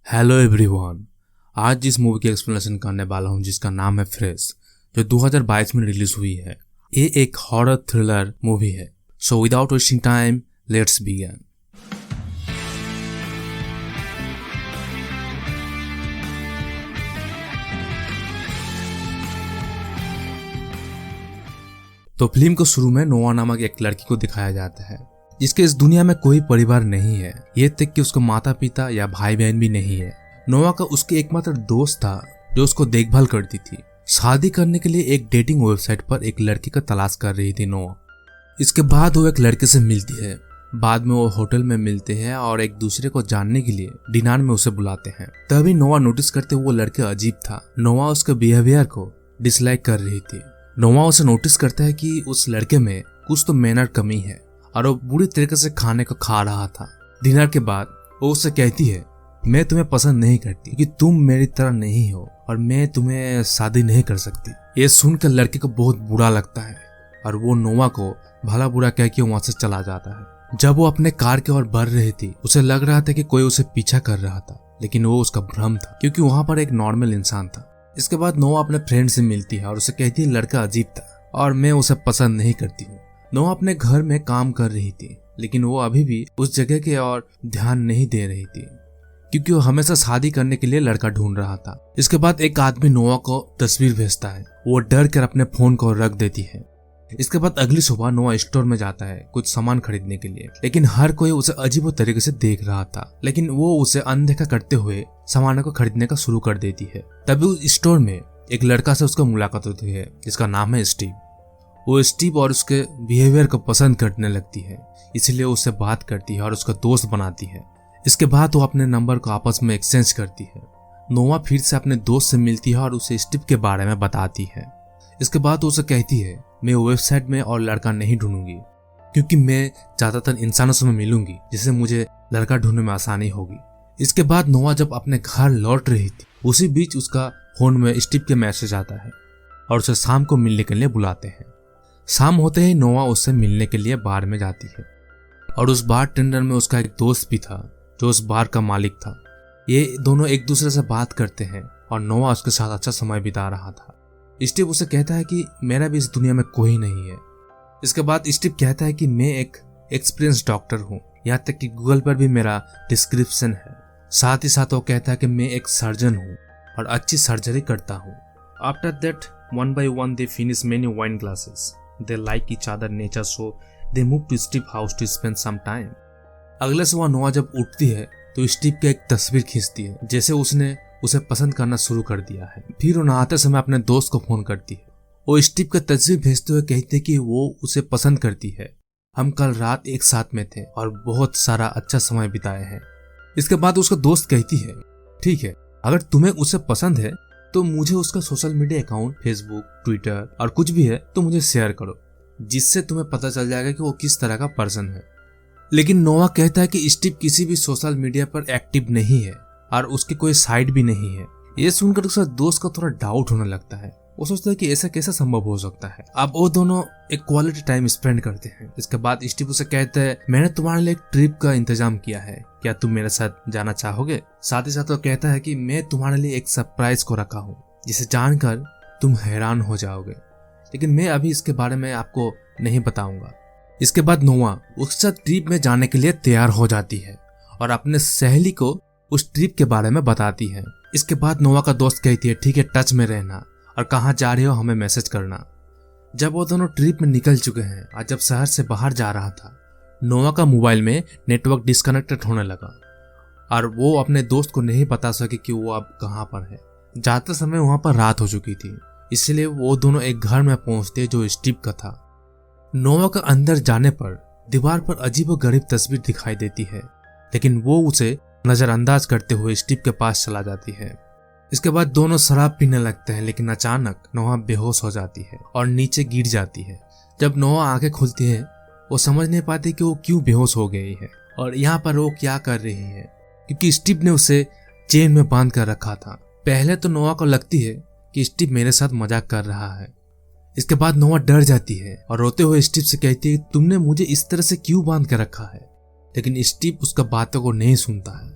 Hello everyone. आज जिस movie की एक्सप्लेनेशन करने वाला हूँ जिसका नाम है फ्रेश, जो 2022 में रिलीज हुई है। ये एक हॉरर थ्रिलर मूवी है। So without wasting time let's begin. तो फिल्म को शुरू में नोआ नामक एक लड़की को दिखाया जाता है जिसके इस दुनिया में कोई परिवार नहीं है। ये तक कि उसके माता पिता या भाई बहन भी नहीं है। नोआ का उसके एकमात्र दोस्त था जो उसको देखभाल करती थी। शादी करने के लिए एक डेटिंग वेबसाइट पर एक लड़की का तलाश कर रही थी नोआ। इसके बाद वो एक लड़के से मिलती है। बाद में वो होटल में मिलते हैं और एक दूसरे को जानने के लिए डिनर में उसे बुलाते हैं। तभी नोआ नोटिस करते वो लड़का अजीब था। नोआ उसके बिहेवियर को डिसलाइक कर रही थी। नोआ उसे नोटिस करता है कि उस लड़के में कुछ तो मैनर कमी है और वो बुरी तरीके से खाने को खा रहा था। डिनर के बाद वो उससे कहती है, मैं तुम्हें पसंद नहीं करती क्योंकि तुम मेरी तरह नहीं हो और मैं तुम्हें शादी नहीं कर सकती। ये सुनकर लड़के को बहुत बुरा लगता है और वो नोआ को भला बुरा कह के वहां से चला जाता है। जब वो अपने कार की ओर बढ़ रही थी उसे लग रहा था कि कोई उसे पीछा कर रहा था, लेकिन वो उसका भ्रम था क्योंकि वहां पर एक नॉर्मल इंसान था। इसके बाद नोआ अपने फ्रेंड से मिलती है और उसे कहती है लड़का अजीब था और मैं उसे पसंद नहीं करती हूँ। नोआ अपने घर में काम कर रही थी लेकिन वो अभी भी उस जगह के और ध्यान नहीं दे रही थी क्योंकि वो हमेशा शादी करने के लिए लड़का ढूंढ रहा था। इसके बाद एक आदमी नोआ को तस्वीर भेजता है। वो डर कर अपने फोन को रख देती है। इसके बाद अगली सुबह नोआ स्टोर में जाता है कुछ सामान खरीदने के लिए, लेकिन हर कोई उसे अजीब तरीके से देख रहा था। लेकिन वो उसे अनदेखा करते हुए सामानों को खरीदने का शुरू कर देती है। तभी उस स्टोर में एक लड़का से उसका मुलाकात होती है जिसका नाम है स्टीव। वो स्टीव और उसके बिहेवियर को पसंद करने लगती है, इसलिए उससे बात करती है और उसका दोस्त बनाती है। इसके बाद वो अपने नंबर को आपस में एक्सचेंज करती है। नोआ फिर से अपने दोस्त से मिलती है और उसे स्टीव के बारे में बताती है। इसके बाद उसे कहती है, मैं वेबसाइट में और लड़का नहीं ढूंढूंगी क्योंकि मैं ज्यादातर इंसानों से मिलूंगी जिससे मुझे लड़का ढूंढने में आसानी होगी। इसके बाद नोआ जब अपने घर लौट रही थी उसी बीच उसका फोन में स्टीव के मैसेज आता है और उसे शाम को मिलने के लिए बुलाते हैं। शाम होते ही नोआ उससे मिलने के लिए बार में जाती है और उस बार टेंडर में उसका एक दोस्त भी था जो उस बार का मालिक था। ये दोनों एक दूसरे से बात करते हैं और नोआ उसके साथ अच्छा समय बिता रहा था। स्टीव उसे कहता है कि मेरा भी इस दुनिया में कोई नहीं है। इसके बाद स्टीव कहता है कि मैं एक एक्सपीरियंस डॉक्टर हूँ, यहाँ तक कि गूगल पर भी मेरा डिस्क्रिप्शन है। साथ ही साथ वो कहता है कि मैं एक सर्जन हूँ और अच्छी सर्जरी करता हूँ। After that one by one they finish many wine glasses. They like each other nature so they move to Steve house to spend some time. अगले सुबह नोआ जब उठती है तो स्टीव की एक तस्वीर खींचती है जैसे उसने उसे पसंद करना शुरू कर दिया है। फिर वो नहाते समय अपने दोस्त को फोन करती है। वो स्टीव का तस्वीर भेजते हुए कहते कि वो उसे पसंद करती है। हम कल रात एक साथ में थे और बहुत सारा अच्छा समय बिताए हैं। इसके बाद उसका दोस्त कहती है, ठीक है, अगर तुम्हें उसे पसंद है तो मुझे उसका social media account Facebook, Twitter और कुछ भी है तो मुझे शेयर करो, जिससे तुम्हें पता चल जाएगा कि वो किस तरह का पर्सन है। लेकिन नोआ कहता है कि स्टीव किसी भी सोशल मीडिया पर एक्टिव नहीं है और उसकी कोई साइट भी नहीं है। ये सुनकर उसका दोस्त का थोड़ा डाउट होने लगता है। वो सोचता है कि ऐसा कैसा संभव हो सकता है। अब वो दोनों एक क्वालिटी टाइम स्पेंड करते हैं। इसके बाद स्टीव उसे कहता है, मैंने तुम्हारे लिए एक ट्रिप का इंतजाम किया है, क्या तुम मेरे साथ जाना चाहोगे? साथ ही साथ वो कहता है कि मैं तुम्हारे लिए एक सरप्राइज को रखा हूँ जिसे जानकर तुम हैरान हो जाओगे, लेकिन मैं अभी इसके बारे में आपको नहीं बताऊंगा। इसके बाद नोआ उसके साथ ट्रिप में जाने के लिए तैयार हो जाती है और अपने सहेली को उस ट्रिप के बारे में बताती है। इसके बाद नोआ का दोस्त कहती है, ठीक है, टच में रहना और कहाँ जा रहे हो हमें मैसेज करना। जब वो दोनों ट्रिप में निकल चुके हैं और जब शहर से बाहर जा रहा था, नोआ का मोबाइल में नेटवर्क डिस्कनेक्टेड होने लगा और वो अपने दोस्त को नहीं बता सके कि वो अब कहाँ पर है। जाते समय वहां पर रात हो चुकी थी, इसलिए वो दोनों एक घर में पहुंचते जो स्टीव का था। नोआ का अंदर जाने पर दीवार पर अजीबोगरीब तस्वीर दिखाई देती है, लेकिन वो उसे नजरअंदाज करते हुए स्टीव के पास चला जाती है। इसके बाद दोनों शराब पीने लगते हैं, लेकिन अचानक नोआ बेहोश हो जाती है और नीचे गिर जाती है। जब नोआ आंखें खुलती है वो समझ नहीं पाती कि वो क्यों बेहोश हो गई है और यहाँ पर वो क्या कर रही है, क्योंकि स्टीव ने उसे चेन में बांध कर रखा था। पहले तो नोआ को लगती है कि स्टीव मेरे साथ मजाक कर रहा है। इसके बाद नोआ डर जाती है और रोते हुए स्टीव से कहती है, तुमने मुझे इस तरह से क्यों बांध कर रखा है? लेकिन स्टीव उसका बातों को नहीं सुनता है।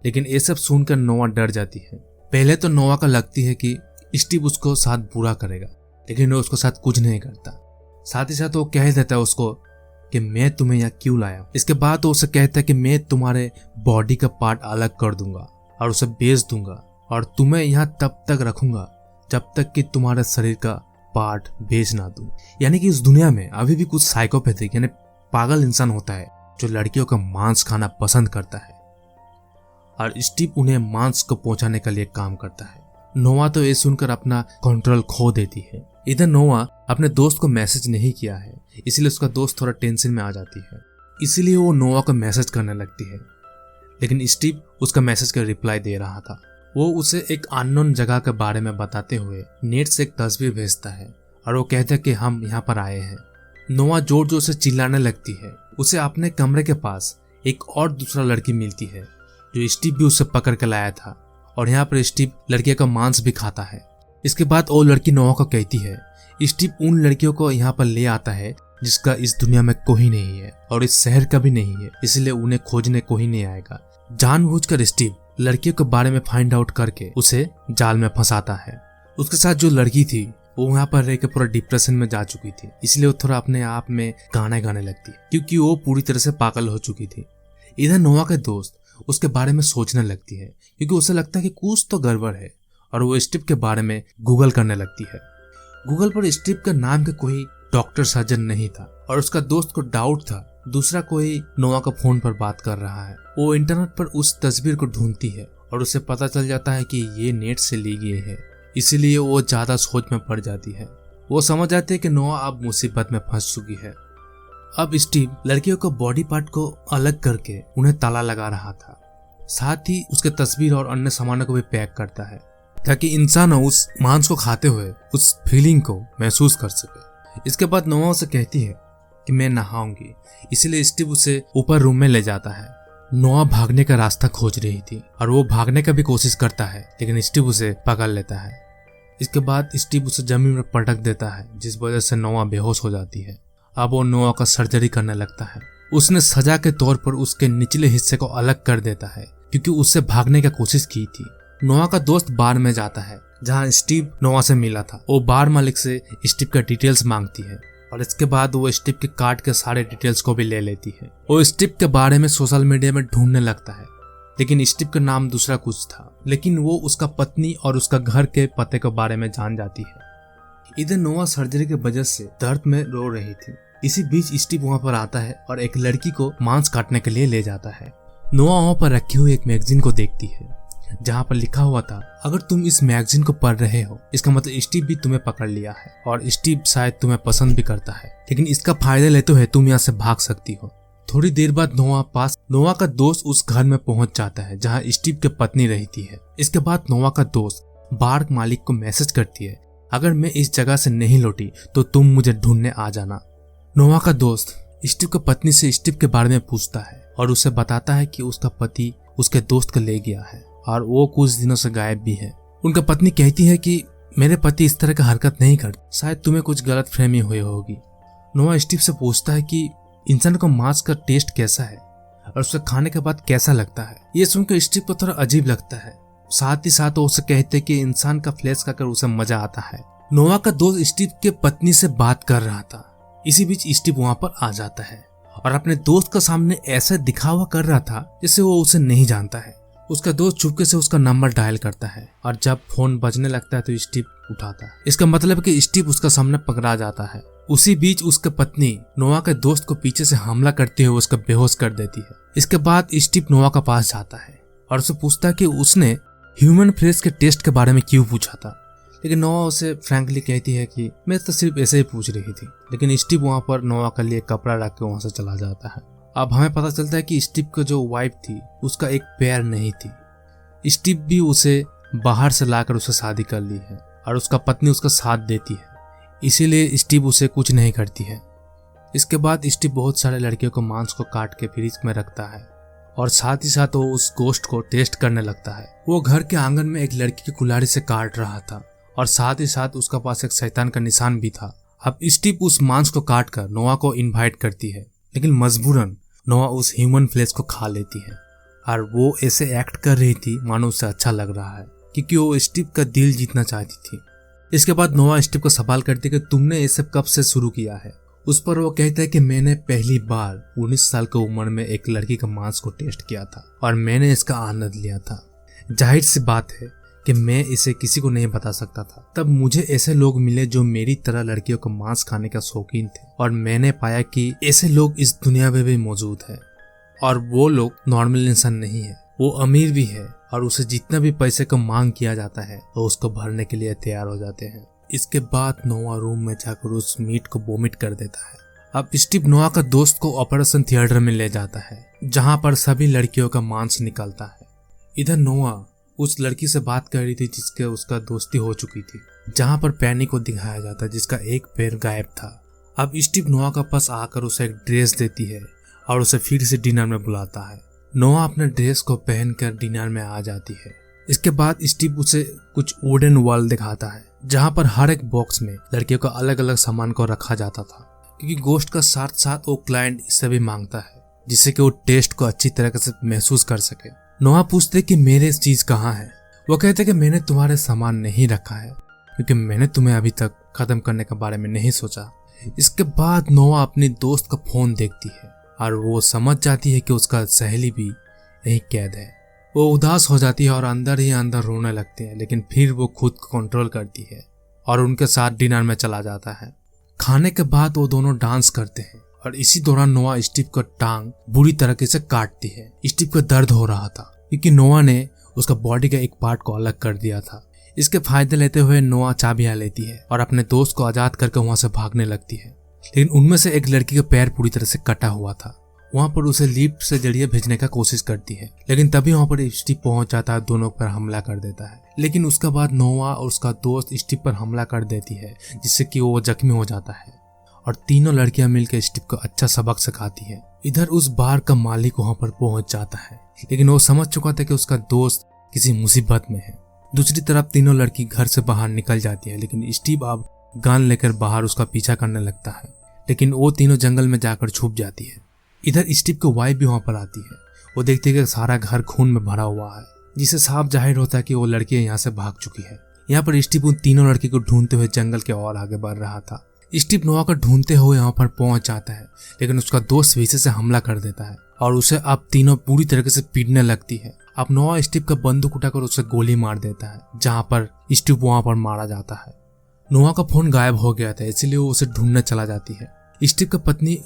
लेकिन ये सब सुनकर नोआ डर जाती है। पहले तो नोआ का लगती है कि स्टीव उसको साथ बुरा करेगा, लेकिन वो उसको साथ कुछ नहीं करता। साथ ही साथ वो कह देता है उसको कि मैं तुम्हें यहाँ क्यों लाया। इसके बाद वो उसे कहता है कि मैं तुम्हारे बॉडी का पार्ट अलग कर दूंगा और उसे बेच दूंगा और तुम्हें यहाँ तब तक रखूंगा जब तक कि तुम्हारे शरीर का पार्ट बेच ना दूं। यानी कि इस दुनिया में अभी भी कुछ साइकोपैथिक यानी पागल इंसान होता है जो लड़कियों का मांस खाना पसंद करता है और स्टीव उन्हें मांस को पहुंचाने के लिए काम करता है। नोआ तो ये सुनकर अपना कंट्रोल खो देती है। इधर नोआ अपने दोस्त को मैसेज नहीं किया है, इसलिए उसका दोस्त थोड़ा टेंशन में आ जाती है। इसीलिए वो नोआ को मैसेज करने लगती है, लेकिन स्टीव उसका मैसेज का रिप्लाई दे रहा था। वो उसे एक अननोन जगह के बारे में बताते हुए नेट से एक तस्वीर भेजता है और वो कहता है कि हम यहाँ पर आए हैं। नोआ जोर जोर से चिल्लाने लगती है। उसे अपने कमरे के पास एक और दूसरा लड़की मिलती है जो स्टीव भी उसे पकड़ के लाया था और यहाँ पर स्टीव लड़कियों का मांस भी खाता है। इसके बाद वो लड़की नोआ को कहती है स्टीव उन लड़कियों को यहाँ पर ले आता है जिसका इस दुनिया में कोई नहीं है और इस शहर का भी नहीं है, इसलिए उन्हें खोजने कोई नहीं आएगा। जानबूझकर स्टीव लड़कियों के बारे में फाइंड आउट करके उसे जाल में फंसाता है। उसके साथ जो लड़की थी वो वहाँ पर रह के पूरा डिप्रेशन में जा चुकी थी, इसलिए वो थोड़ा अपने आप में गाने गाने लगती है क्योंकि वो पूरी तरह से पागल हो चुकी थी। इधर नोआ के दोस्त उसके बारे में सोचने लगती है क्योंकि उसे लगता है कि कुछ तो गड़बड़ है और वो स्टीव के बारे में गूगल करने लगती है। गूगल पर स्टीव का नाम का कोई डॉक्टर सर्जन नहीं था और उसका दोस्त को डाउट था दूसरा कोई नोआ का फोन पर बात कर रहा है। वो इंटरनेट पर उस तस्वीर को ढूंढती है और उसे पता चल जाता है कि ये नेट से ली गई है, इसीलिए वो ज्यादा सोच में पड़ जाती है। वो समझ जाती है कि नोआ अब मुसीबत में फंस चुकी है। अब स्टीव लड़कियों को बॉडी पार्ट को अलग करके उन्हें ताला लगा रहा था, साथ ही उसके तस्वीर और अन्य सामानों को भी पैक करता है ताकि इंसान उस मांस को खाते हुए उस फीलिंग को महसूस कर सके। इसके बाद नोआ उसे कहती है कि मैं नहाऊंगी, इसलिए स्टीव उसे ऊपर रूम में ले जाता है। नोआ भागने का रास्ता खोज रही थी और वो भागने का भी कोशिश करता है, लेकिन स्टीव उसे पकड़ लेता है। इसके बाद स्टीव उसे जमीन में पटक देता है जिस वजह से नोआ बेहोश हो जाती है। अब वो नोआ का सर्जरी करने लगता है। उसने सजा के तौर पर उसके निचले हिस्से को अलग कर देता है क्योंकि उससे भागने की कोशिश की थी। नोआ का दोस्त बार में जाता है जहां स्टीव नोआ से मिला था। वो बार मालिक से स्टीव का डिटेल्स मांगती है और इसके बाद वो स्टीव के कार्ड के सारे डिटेल्स को भी ले लेती है। वो स्टीव के बारे में सोशल मीडिया में ढूंढने लगता है, लेकिन स्टीव का नाम दूसरा कुछ था, लेकिन वो उसका पत्नी और उसका घर के पते के बारे में जान जाती है। इधर नोआ सर्जरी के वजह से दर्द में रो रही थी। इसी बीच स्टीव वहां पर आता है और एक लड़की को मांस काटने के लिए ले जाता है। नोआ वहां पर रखी हुई एक मैगजीन को देखती है जहां पर लिखा हुआ था अगर तुम इस मैगजीन को पढ़ रहे हो इसका मतलब स्टीव भी तुम्हें पकड़ लिया है और स्टीव शायद तुम्हें पसंद भी करता है, लेकिन इसका फायदा लेते हुए तुम यहाँ से भाग सकती हो। थोड़ी देर बाद नोआ का दोस्त उस घर में पहुंच जाता है जहां स्टीव की पत्नी रहती है। इसके बाद नोआ का दोस्त बार मालिक को मैसेज करती है अगर मैं इस जगह से नहीं लौटी तो तुम मुझे ढूंढने आ जाना। नोआ का दोस्त स्टीव की पत्नी से स्टीव के बारे में पूछता है और उसे बताता है कि उसका पति उसके दोस्त को ले गया है और वो कुछ दिनों से गायब भी है। उनका पत्नी कहती है कि मेरे पति इस तरह का हरकत नहीं करते, शायद तुम्हें कुछ गलत फहमी हुई होगी। नोआ स्टीव से पूछता है कि इंसान को मांस का टेस्ट कैसा है और उसे खाने के बाद कैसा लगता है। ये सुनकर स्टीव को थोड़ा अजीब लगता है। साथ ही साथ वो उसे कहते हैं कि इंसान का फ्लैश खाकर उसे मजा आता है। नोआ का दोस्त स्टीव के पत्नी से बात कर रहा था। इसी बीच स्टीव वहां पर आ जाता है और अपने दोस्त का सामने ऐसा दिखावा कर रहा था जैसे वो उसे नहीं जानता है। उसका दोस्त चुपके से उसका नंबर डायल करता है और जब फोन बजने लगता है तो स्टीव उठाता है। इसका मतलब कि स्टीव उसका सामने पकड़ा जाता है। उसी बीच उसकी पत्नी नोआ के दोस्त को पीछे से हमला करते हुए उसका बेहोश कर देती है। इसके बाद स्टीव नोआ के पास जाता है और उसे पूछता है कि उसने ह्यूमन फ्लेश के टेस्ट के बारे में क्यों पूछा था, लेकिन नोआ उसे फ्रैंकली कहती है कि मैं तो सिर्फ ऐसे ही पूछ रही थी। लेकिन स्टीव वहां पर नोआ के लिए कपड़ा रख के वहां से चला जाता है। अब हमें पता चलता है कि स्टीव का जो वाइफ थी उसका एक पैर नहीं थी। स्टीव भी उसे बाहर से लाकर उसे शादी कर ली है और उसका पत्नी उसका साथ देती है, इसीलिए स्टीव उसे कुछ नहीं करती है। इसके बाद स्टीव बहुत सारे लड़कियों को मांस को काट के फ्रिज में रखता है और साथ ही साथ वो उस गोश्त को टेस्ट करने लगता है। वो घर के आंगन में एक लड़की की कुल्हाड़ी से काट रहा था और साथ ही साथ उसका पास एक शैतान का निशान भी था। अब स्टीव उस मांस को काट कर नोआ को इनवाइट करती है, लेकिन मजबूरन नोआ उस ह्यूमन फ्लेश को खा लेती है। और वो ऐसे एक्ट कर रही थी मानो उसे अच्छा लग रहा है, क्योंकि वो स्टीव का दिल जीतना चाहती थी। इसके बाद नोआ स्टीव को सवाल करती है कि तुमने ये सब कब से शुरू किया है। उस पर वो कहता है कि मैंने पहली बार 19 साल की उम्र में एक लड़की का मांस को टेस्ट किया था और मैंने इसका आनंद लिया था। जाहिर सी बात है कि मैं इसे किसी को नहीं बता सकता था। तब मुझे ऐसे लोग मिले जो मेरी तरह लड़कियों का मांस खाने का शौकीन थे और मैंने पाया कि ऐसे लोग इस दुनिया में भी मौजूद हैं और वो लोग नॉर्मल इंसान नहीं है, वो अमीर भी है और उसे जितना भी पैसे का मांग किया जाता है वो उसको भरने के लिए तैयार हो जाते हैं। इसके बाद नोआ रूम में जाकर उस मीट को वोमिट कर देता है। अब स्टीव नोआ का दोस्त को ऑपरेशन थिएटर में ले जाता है जहां पर सभी लड़कियों का मांस निकलता है। इधर नोआ उस लड़की से बात कर रही थी जिसके उसका दोस्ती हो चुकी थी, जहां पर पैनी को दिखाया जाता है जिसका एक पैर गायब था। अब स्टीव नोआ का पास आकर उसे एक ड्रेस देती है और उसे फिर से डिनर में बुलाता है। नोआ अपने ड्रेस को पहनकर डिनर में आ जाती है। इसके बाद स्टीव उसे कुछ वुडन वॉल दिखाता है जहां पर हर एक बॉक्स में लड़कियों का अलग अलग सामान को रखा जाता था, क्योंकि गोश्त का साथ साथ वो क्लाइंट इससे भी मांगता है जिससे कि वो टेस्ट को अच्छी तरह से महसूस कर सके। नोआ पूछते कि मेरे चीज कहाँ है। वो कहते कि मैंने तुम्हारे सामान नहीं रखा है क्योंकि मैंने तुम्हें अभी तक खत्म करने के बारे में नहीं सोचा। इसके बाद नोआ अपनी दोस्त का फोन देखती है और वो समझ जाती है कि उसका सहेली भी यही कैद है। वो उदास हो जाती है और अंदर ही अंदर रोने लगती है, लेकिन फिर वो खुद को कंट्रोल करती है और उनके साथ डिनर में चला जाता है। खाने के बाद वो दोनों डांस करते हैं और इसी दौरान नोआ स्टीव का टांग बुरी तरीके से काटती है। स्टीव को दर्द हो रहा था क्योंकि नोआ ने उसका बॉडी का एक पार्ट को अलग कर दिया था। इसके फायदे लेते हुए नोआ चाबियां लेती है और अपने दोस्त को आजाद करके वहां से भागने लगती है, लेकिन उनमें से एक लड़की का पैर पूरी तरह से कटा हुआ था। वहां पर उसे लिफ्ट से जरिए भेजने का कोशिश करती है, लेकिन तभी वहां पर स्टीव पहुंच जाता है, दोनों पर हमला कर देता है। लेकिन उसके बाद नोआ और उसका दोस्त स्टीव पर हमला कर देती है जिससे कि वो जख्मी हो जाता है और तीनों लड़कियां मिलकर स्टीव को अच्छा सबक सिखाती है। इधर उस बार का मालिक वहां पर पहुंच जाता है, लेकिन वो समझ चुका था कि उसका दोस्त किसी मुसीबत में है। दूसरी तरफ तीनों लड़की घर से बाहर निकल जाती है, लेकिन स्टीव अब गन लेकर बाहर उसका पीछा करने लगता है, लेकिन वो तीनों जंगल में जाकर छुप जाती है। इधर स्टीव की वाइफ भी वहां पर आती है। वो देखती है कि सारा घर खून में भरा हुआ है, जिससे साफ जाहिर होता है कि वो लड़की यहाँ से भाग चुकी है। यहाँ पर स्टीव उन तीनों लड़की को ढूंढते हुए जंगल के और आगे बढ़ रहा था। स्टीव नोआ को ढूंढते हुए यहाँ पर पहुंच जाता है, लेकिन उसका दोस्त पीछे से हमला कर देता है और उसे अब तीनों पूरी तरीके से पीटने लगती है। अब नोआ स्टीव का बंदूक उठाकर उसे गोली मार देता है, जहाँ पर स्टीव वहां पर मारा जाता है। नोआ का फोन गायब हो गया था, इसलिए वो उसे ढूंढने चला जाती है। स्टीव की पत्नी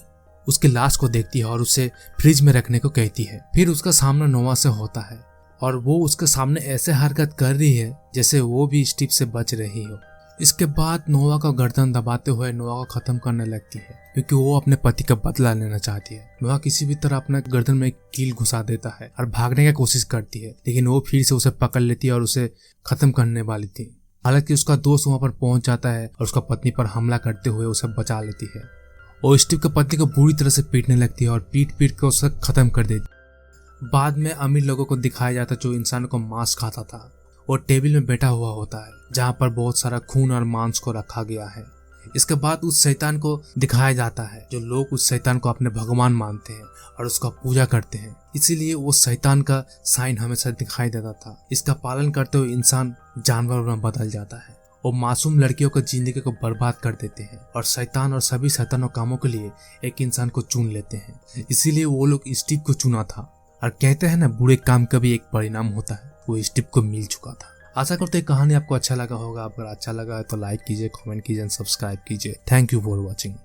उसकी लाश को देखती है और उसे फ्रिज में रखने को कहती है। फिर उसका सामना नोआ से होता है और वो उसके सामने ऐसे हरकत कर रही है जैसे वो भी स्टीव से बच रही हो। इसके बाद नोआ का गर्दन दबाते हुए नोआ को खत्म करने लगती है, क्योंकि वो अपने पति का बदला लेना चाहती है। नोआ किसी भी तरह अपने गर्दन में एक कील घुसा देता है और भागने की कोशिश करती है, लेकिन वो फिर से उसे पकड़ लेती है और उसे खत्म करने वाली थी। हालांकि उसका दोस्त वहां पर पहुंच जाता है और उसका पत्नी पर हमला करते हुए उसे बचा लेती है। और स्टीव की पत्नी को बुरी तरह से पीटने लगती है और पीट कर उसे खत्म कर देती। बाद में अमीर लोगों को दिखाया जाता है जो इंसान को मांस खाता था। वो टेबल में बैठा हुआ होता है जहाँ पर बहुत सारा खून और मांस को रखा गया है। इसके बाद उस शैतान को दिखाया जाता है जो लोग उस शैतान को अपने भगवान मानते हैं और उसका पूजा करते हैं, इसीलिए वो शैतान का साइन हमेशा दिखाई देता था। इसका पालन करते हुए इंसान जानवर में बदल जाता है। वो मासूम लड़कियों की जिंदगी को बर्बाद कर देते हैं और शैतान और सभी शैतानों कामों के लिए एक इंसान को चुन लेते हैं। इसीलिए वो लोग स्टीव को चुना था और कहते हैं ना, बुरे काम का भी एक परिणाम होता है। वो स्टीव को मिल चुका था। आशा करते हैं कहानी आपको अच्छा लगा होगा। अगर अच्छा लगा है तो लाइक कीजिए, कमेंट कीजिए, सब्सक्राइब कीजिए। Thank you for watching.